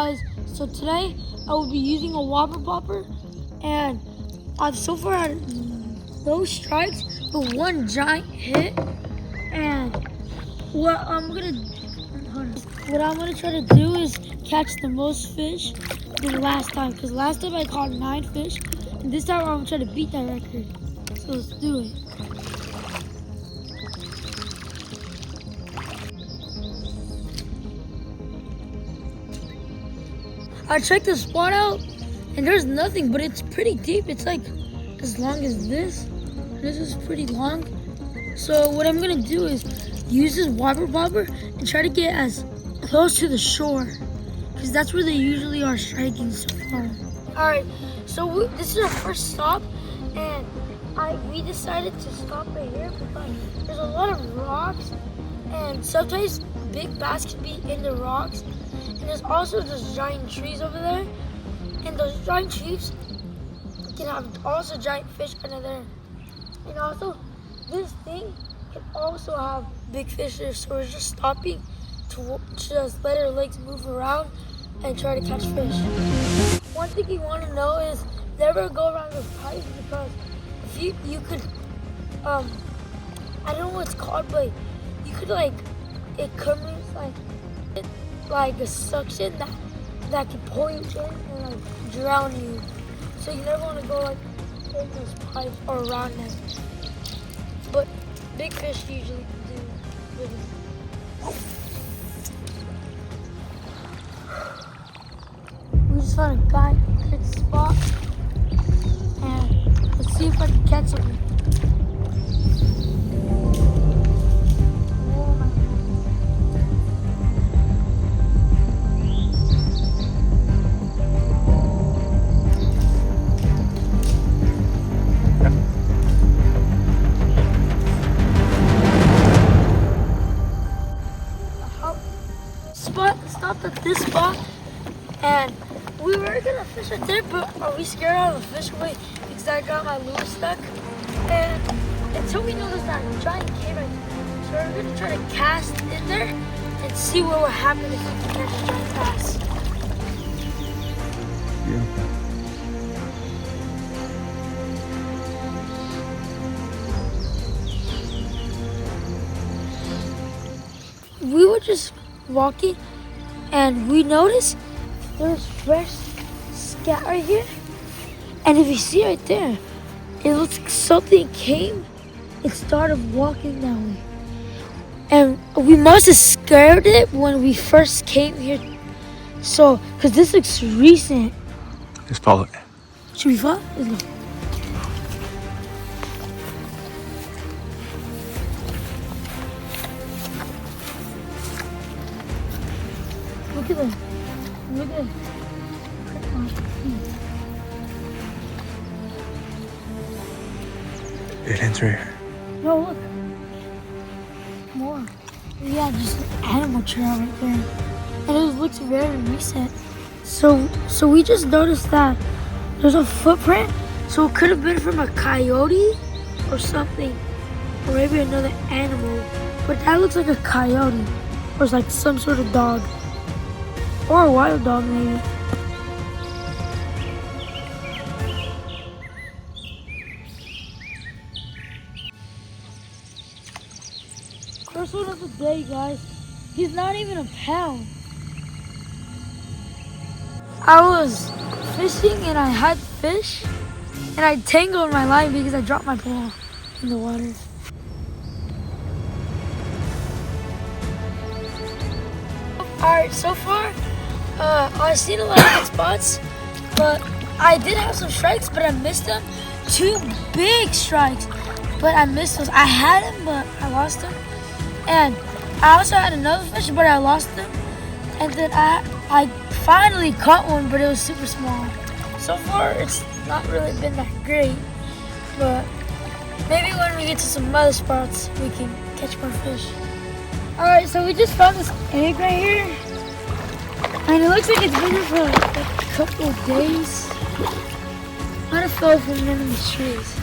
guys, so today I will be using a whopper popper, and I've so far had no strikes but one giant hit. And what I'm gonna try to do is catch the most fish than last time, because last time I caught 9 fish, and this time I'm gonna try to beat that record. So let's do it. I checked the spot out and there's nothing, but it's pretty deep. It's like as long as this. This is pretty long. So what I'm gonna do is use this whopper bobber and try to get as close to the shore, because that's where they usually are striking so far. All right, so this is our first stop, and we decided to stop right here because there's a lot of rocks, and sometimes big bass can be in the rocks. And there's also those giant trees over there, and those giant trees can have also giant fish under there. And also, this thing can also have big fish there, so we're just stopping to just let our legs move around and try to catch fish. One thing you want to know is never go around those pipes, because if you could, I don't know what it's called, but you could it comes like a suction that can pull you in and drown you. So you never want to go in those pipes or around them. But big fish usually do with them. We just found a good spot, and let's see if I can catch something. Stopped at this spot, and we were gonna fish right there, but we scared out of the fish away because I got my lure stuck. And until we know there's that giant cave right there, so we're gonna try to cast in there and see what will happen if we can catch a giant bass. We were just walking, and we noticed there's fresh scat right here. And if you see right there, it looks like something came and started walking that way. And we must have scared it when we first came here. So, because this looks recent. Just follow it. Should we follow? Let's go. Look at this. Look at this. It ends right here. No, look. More. Yeah, just an animal trail right there. And it looks very recent. So we just noticed that there's a footprint. So it could have been from a coyote or something. Or maybe another animal. But that looks like a coyote. Or it's like some sort of dog. Or a wild dog, maybe. First one of the day, guys. He's not even a pound. I was fishing and I had fish. And I tangled my line because I dropped my pole in the water. Alright, so far, I've seen a lot of good spots, but I did have some strikes, but I missed them. 2 big strikes, but I missed those. I had them, but I lost them. And I also had another fish, but I lost them. And then I finally caught one, but it was super small. So far, it's not really been that great, but maybe when we get to some other spots, we can catch more fish. Alright, so we just found this egg right here. And it looks like it's been here for like a couple of days. Might have fell from one of these trees.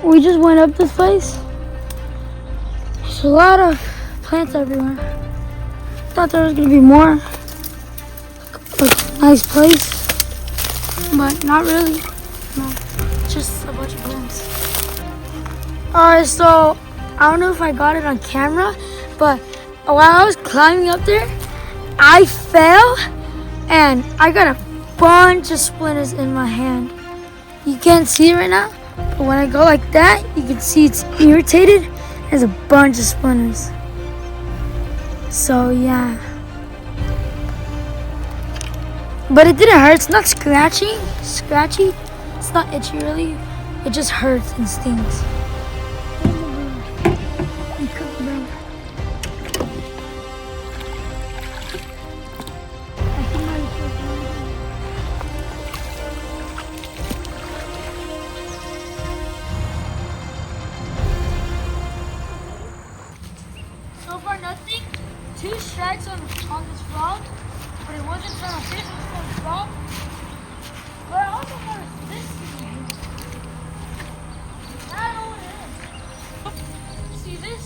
we just went up this place. There's a lot of plants everywhere. Thought there was gonna be more. Like, nice place, but not really. No, just a bunch of plants. Alright, so I don't know if I got it on camera, but while I was climbing up there, I fell and I got a bunch of splinters in my hand. You can't see it right now, but when I go like that, you can see it's irritated. There's a bunch of splinters. So yeah. But it didn't hurt. It's not scratchy. It's not itchy really. It just hurts and stings. So far nothing. 2 strikes on this frog, but it wasn't from a fish, it was from a frog. But I also noticed this thing. I don't know what it is. See this?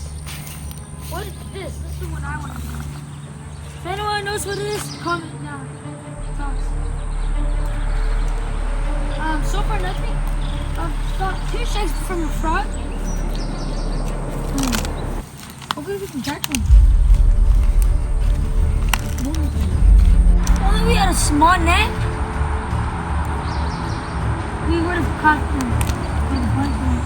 What is this? This is what I want to know. If anyone knows what it is, comment down. Tell us. So far nothing. Got 2 strikes from a frog. Hopefully we can catch one. Only we had a small net, we would have caught them with a bunch of them.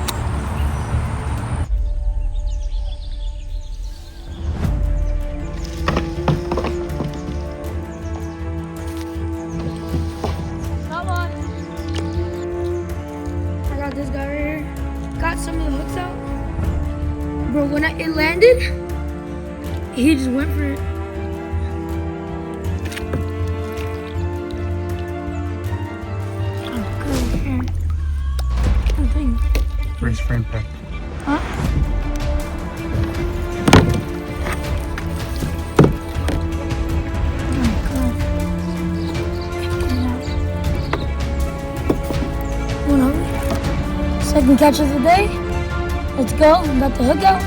Come on. I got this guy right here. Got some of the hooks out. Bro, when it landed, he just went for it. Race frame pack. Huh? Oh my god. One over. Second catch of the day. Let's go. I'm about to hook out.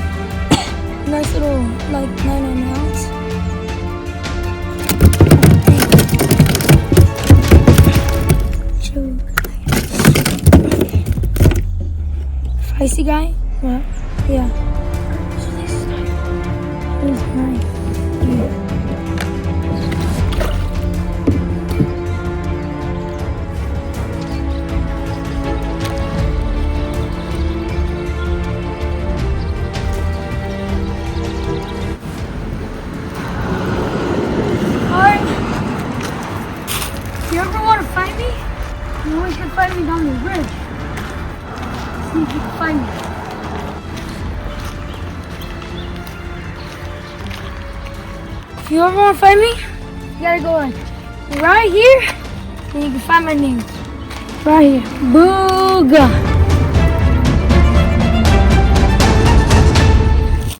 Nice little, like, 9 ounce. Feisty guy? What? Yeah. Where's mine? Yeah. Alright. If you ever want to find me, you always can find me down the bridge. See if you can find me. If you ever want to find me, you gotta go like right here, and you can find my name. Right here. Booga.